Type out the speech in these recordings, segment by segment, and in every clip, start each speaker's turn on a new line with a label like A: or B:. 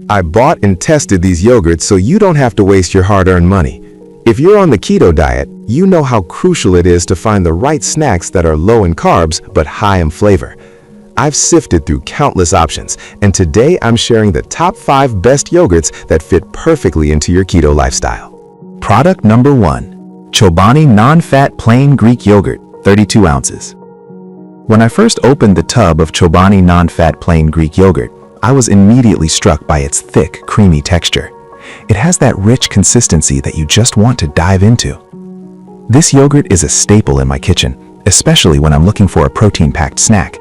A: I bought and tested these yogurts so you don't have to waste your hard-earned money. If you're on the keto diet, you know how crucial it is to find the right snacks that are low in carbs but high in flavor. I've sifted through countless options, and today I'm sharing the top 5 best yogurts that fit perfectly into your keto lifestyle.
B: Product number 1. Chobani Non-Fat Plain Greek Yogurt, 32 ounces. When I first opened the tub of Chobani Non-Fat Plain Greek Yogurt, I was immediately struck by its thick, creamy texture. It has that rich consistency that you just want to dive into. This yogurt is a staple in my kitchen, especially when I'm looking for a protein-packed snack.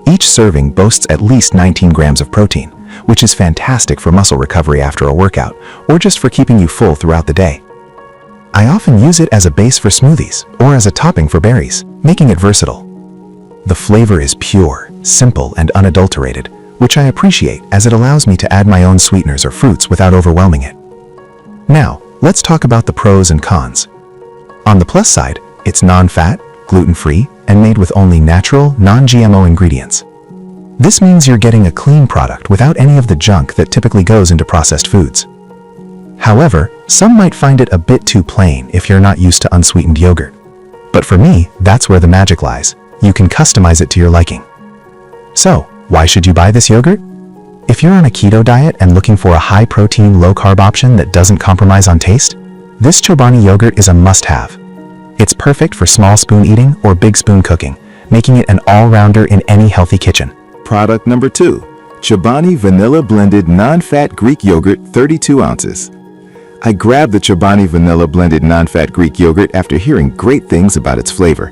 B: Each serving boasts at least 19 grams of protein, which is fantastic for muscle recovery after a workout, or just for keeping you full throughout the day. I often use it as a base for smoothies, or as a topping for berries, making it versatile. The flavor is pure, simple, and unadulterated, which I appreciate as it allows me to add my own sweeteners or fruits without overwhelming it. Now, let's talk about the pros and cons. On the plus side, it's non-fat, gluten-free, and made with only natural, non-GMO ingredients. This means you're getting a clean product without any of the junk that typically goes into processed foods. However, some might find it a bit too plain if you're not used to unsweetened yogurt. But for me, that's where the magic lies. You can customize it to your liking. So, why should you buy this yogurt? If you're on a keto diet and looking for a high-protein, low-carb option that doesn't compromise on taste, this Chobani yogurt is a must-have. It's perfect for small spoon eating or big spoon cooking, making it an all-rounder in any healthy kitchen.
A: Product number 2. Chobani Vanilla Blended Non-Fat Greek Yogurt, 32 ounces. I grabbed the Chobani Vanilla Blended Non-Fat Greek Yogurt after hearing great things about its flavor.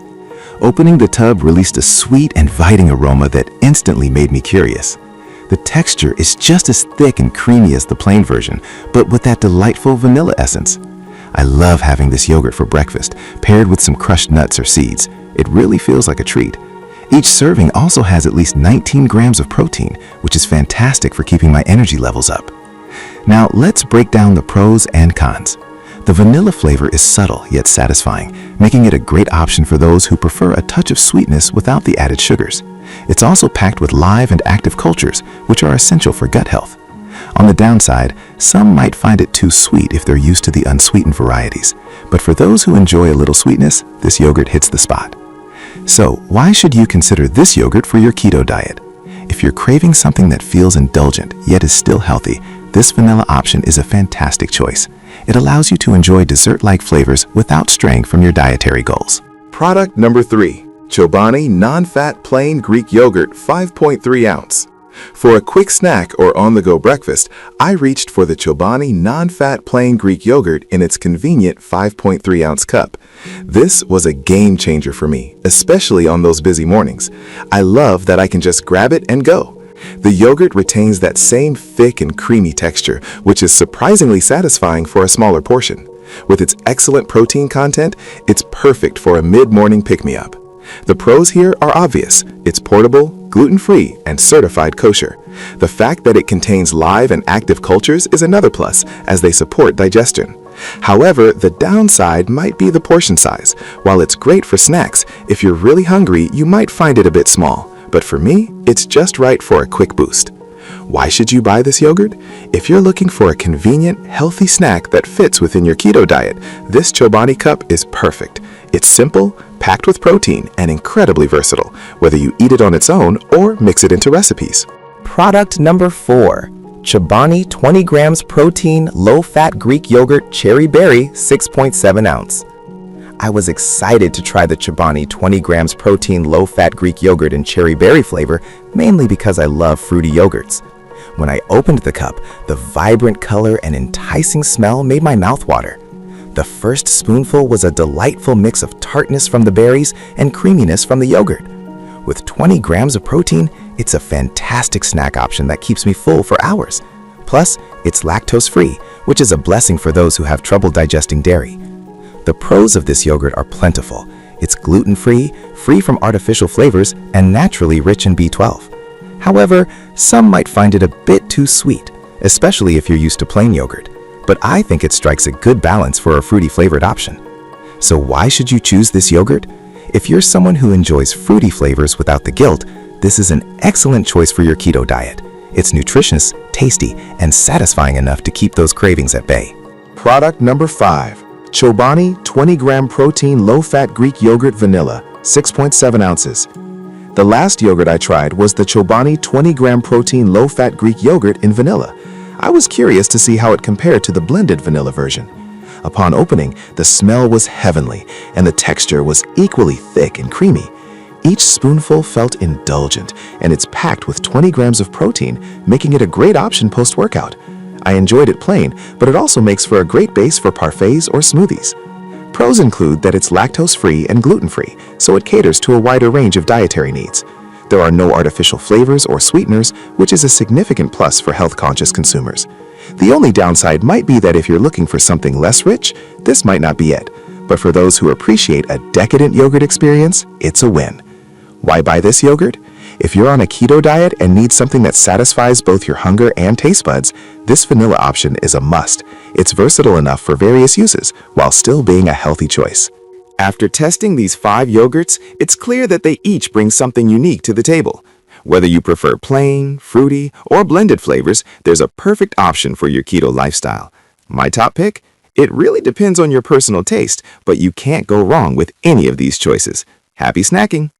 A: Opening the tub released a sweet, inviting aroma that instantly made me curious. The texture is just as thick and creamy as the plain version, but with that delightful vanilla essence. I love having this yogurt for breakfast, paired with some crushed nuts or seeds. It really feels like a treat. Each serving also has at least 19 grams of protein, which is fantastic for keeping my energy levels up. Now let's break down the pros and cons. The vanilla flavor is subtle yet satisfying, making it a great option for those who prefer a touch of sweetness without the added sugars. It's also packed with live and active cultures, which are essential for gut health. On the downside, some might find it too sweet if they're used to the unsweetened varieties, but for those who enjoy a little sweetness, this yogurt hits the spot. So, why should you consider this yogurt for your keto diet? If you're craving something that feels indulgent yet is still healthy, this vanilla option is a fantastic choice. It allows you to enjoy dessert-like flavors without straying from your dietary goals. Product number 3. Chobani Non-Fat Plain Greek Yogurt, 5.3 ounce. For a quick snack or on-the-go breakfast, I reached for the Chobani Non-Fat Plain Greek Yogurt in its convenient 5.3 ounce cup. This was a game changer for me, especially on those busy mornings. I love that I can just grab it and go. The yogurt retains that same thick and creamy texture, which is surprisingly satisfying for a smaller portion. With its excellent protein content, it's perfect for a mid-morning pick-me-up. The pros here are obvious. It's portable, gluten-free, and certified kosher. The fact that it contains live and active cultures is another plus, as they support digestion. However, the downside might be the portion size. While it's great for snacks, if you're really hungry, you might find it a bit small. But for me, it's just right for a quick boost. Why should you buy this yogurt? If you're looking for a convenient, healthy snack that fits within your keto diet, this Chobani cup is perfect. It's simple, packed with protein, and incredibly versatile, whether you eat it on its own or mix it into recipes.
C: Product number 4. Chobani 20 grams protein, low-fat Greek yogurt, cherry berry, 6.7 ounce. I was excited to try the Chobani 20 grams protein, low-fat Greek yogurt in cherry berry flavor, mainly because I love fruity yogurts. When I opened the cup, the vibrant color and enticing smell made my mouth water. The first spoonful was a delightful mix of tartness from the berries and creaminess from the yogurt. With 20 grams of protein, it's a fantastic snack option that keeps me full for hours. Plus, it's lactose-free, which is a blessing for those who have trouble digesting dairy. The pros of this yogurt are plentiful. It's gluten-free, free from artificial flavors, and naturally rich in B12. However, some might find it a bit too sweet, especially if you're used to plain yogurt. But I think it strikes a good balance for a fruity flavored option. So why should you choose this yogurt? If you're someone who enjoys fruity flavors without the guilt, this is an excellent choice for your keto diet. It's nutritious, tasty, and satisfying enough to keep those cravings at bay.
A: Product number 5. Chobani 20-gram protein low-fat Greek yogurt vanilla, 6.7 ounces. The last yogurt I tried was the Chobani 20-gram protein low-fat Greek yogurt in vanilla. I was curious to see how it compared to the blended vanilla version. Upon opening, the smell was heavenly, and the texture was equally thick and creamy. Each spoonful felt indulgent, and it's packed with 20 grams of protein, making it a great option post-workout. I enjoyed it plain, but it also makes for a great base for parfaits or smoothies. Pros include that it's lactose-free and gluten-free, so it caters to a wider range of dietary needs. There are no artificial flavors or sweeteners, which is a significant plus for health-conscious consumers. The only downside might be that if you're looking for something less rich, this might not be it. But for those who appreciate a decadent yogurt experience, it's a win. Why buy this yogurt? If you're on a keto diet and need something that satisfies both your hunger and taste buds, this vanilla option is a must. It's versatile enough for various uses, while still being a healthy choice. After testing these 5 yogurts, it's clear that they each bring something unique to the table. Whether you prefer plain, fruity, or blended flavors, there's a perfect option for your keto lifestyle. My top pick? It really depends on your personal taste, but you can't go wrong with any of these choices. Happy snacking!